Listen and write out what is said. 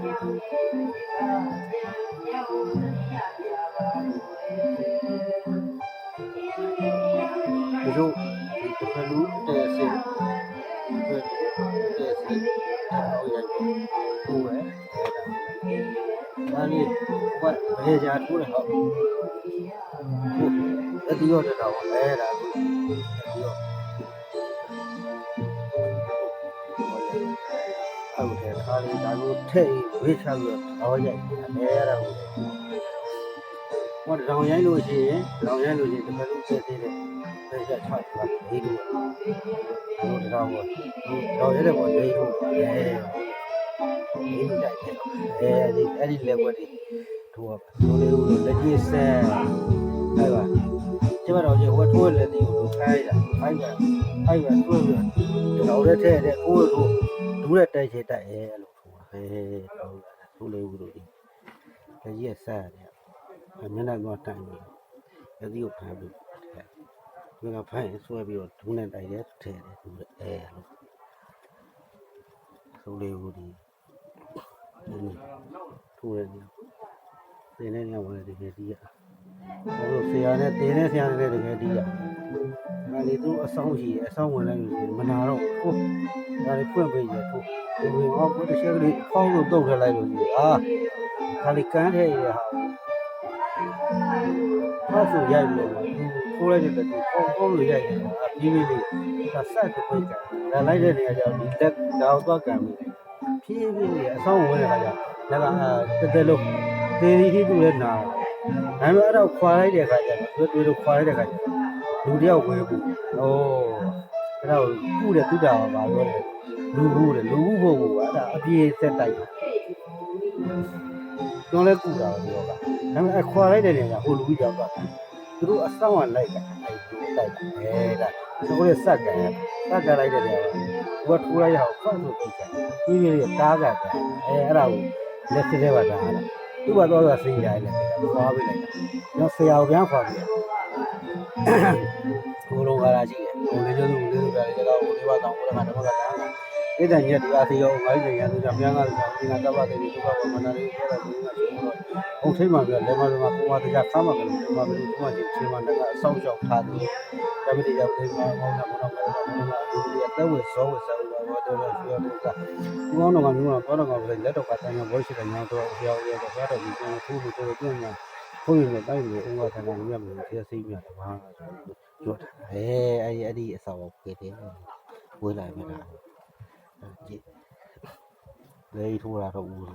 Itu perlu tesi tesi tahu ya tu Nani buat bekerja tu lah tadi ada tahu dah aku dah kali aku teh beca tu tahu je ada What long yang lu sih perlu tesi deh bekerja cepat hidup lu tahu tahu je deh buat hidup ini dah ini level ni tu lu lagi sen apaကျမတို့ကဝတ်ထိုးလည်းဒီလိုခိုင်းတာဖိုက်ပဲတွဲပြီးတော့လည်းထဲတဲ့ကိုယ်တို့ဒူးတဲ့တိုက်ချေတိုက်ရဲလို့ထိုးတာထိုးလေဦးလို့ဒီလက်ကြီးဆက်ရတယ်မျက်နှာတော့တိုင်ပြီးလက်ကြီးကိုဖမ်းပြီးဒီကဖိုင်ဆွဲပြီးတော့ဒူးနဲ့တိုက်ရဲထဲတယ်ဒူးလို့ထိုးလေဦးဒီထိုးတယ်ဒီနေနေဝင်ဒီဒီရတို့ဆရာနဲ့တင်းနဲ့ဆရာနဲ့တကယ်ဒီရငါလေသူအဆောင်ရှိအဆောင်ဝင်လိုက်လို့မနာတော့ဟုတ်ဒါလေးဖွင့်ပေးရထိုးဒီဟောကိုတစ်ချက်ကလေးဖောင်းလို့တုတ်ထလိုက်လို့ဒီဒါလေးကန်းထဲရဟာဆိုရိုက်လို့ထိုးလိုက်တဲ့တူပေါင်းလို့ရိုက်တယ်ပြီးပြီးလေးဒါဆက်ကိုပိတ်ကြဒါလိုက်တဲ့နေရာကျတော့ဒီလက်တော့သွားကံပြီးဖြည်းဖြည်းလေးအဆောင်ဝင်လာကြဒါကတက်လို့သေးသေးတူလည်းနာဒါပေမဲ့အဲ့တော့ခွာလိုက်တဲ့အခါကျတော့တွေ့လို့ခွာလိုက်တဲ့အခါကျလူတယောက်ဝဲဘူး။အိုးအဲ့တော့ကုတဲ့တုတာပါပြောတယ်လူဘူးဖို့ကအဲ့ဒါအပြေးဆက်တိုက်တာ။ကျွန်တော်လည်းကုတာပြောတာ။ဒါပေမဲ့ခွာလိုက်တဲ့နေရာဟိုလူကြီးကြောက်တာ။သူတို့အဆောင်ကလိုက်တာအဲ့ဒီတိုက်တာ။ဒါဆိုလည်းစက်ကလိုက်တဲ့နေရာကဘုကထိုးလိုက်ရအောင်ဖတ်လို့ပြချင်။ပြီးပြီးတားကအဲ့ဒါကိုလက်စတဲ့ပါတာ။သူ့ဘာတော့ဆေးရတယ်ခွာပေးလိုက်တာဆရာကိုပြန်ခွာပေးကိုလုံးကားရှိတယ်ကိုလေးကျုပ်လူပြတယ်ကြောက်ကိုလေးပါတောင်းကိုလည်းဓမ္မကတာအဲ့ဒါညက်တရားစီရောငါးကြီးရန်သူကြောင့်ပြန်ကားလို့ဒီကတပ်ပါတယ်ဒီကဘာမနာလေးပြောတာဒီကအုတ်ထိတ်မှပြလဲမလို့ကိုမတရားခါမှကလေးဒီမှာဘယ်လိုဒီမှာချင်းမှတကအဆောင်ရှောက်ထားတယ်ကမ္ဘာတရားကိုမောင်းတာဒီအသက်ဝယ်စောဝယ်စားလို့တော့ပြောလို့ပြောလို့ကဘောင်းတော့ကမျိုးတော့တော့ကလက်တော့ကတန်းဘောရှိတယ်ညောင်းတော့ပြောရတော့ဘာတော့ဒီကိုထိုးလို့တော့ပြန်ညာဘုန်းကြီးနဲ့တိုက်လို့ဥပဒေကမြတ်လို့တရားစိတ်မြတ်တပါးပြောတာအဲ့ဒီအစာကိုပြေးတယ်ဝေးလိုက်မလားကြည့်လေထိုးတာတော့ဦးလို့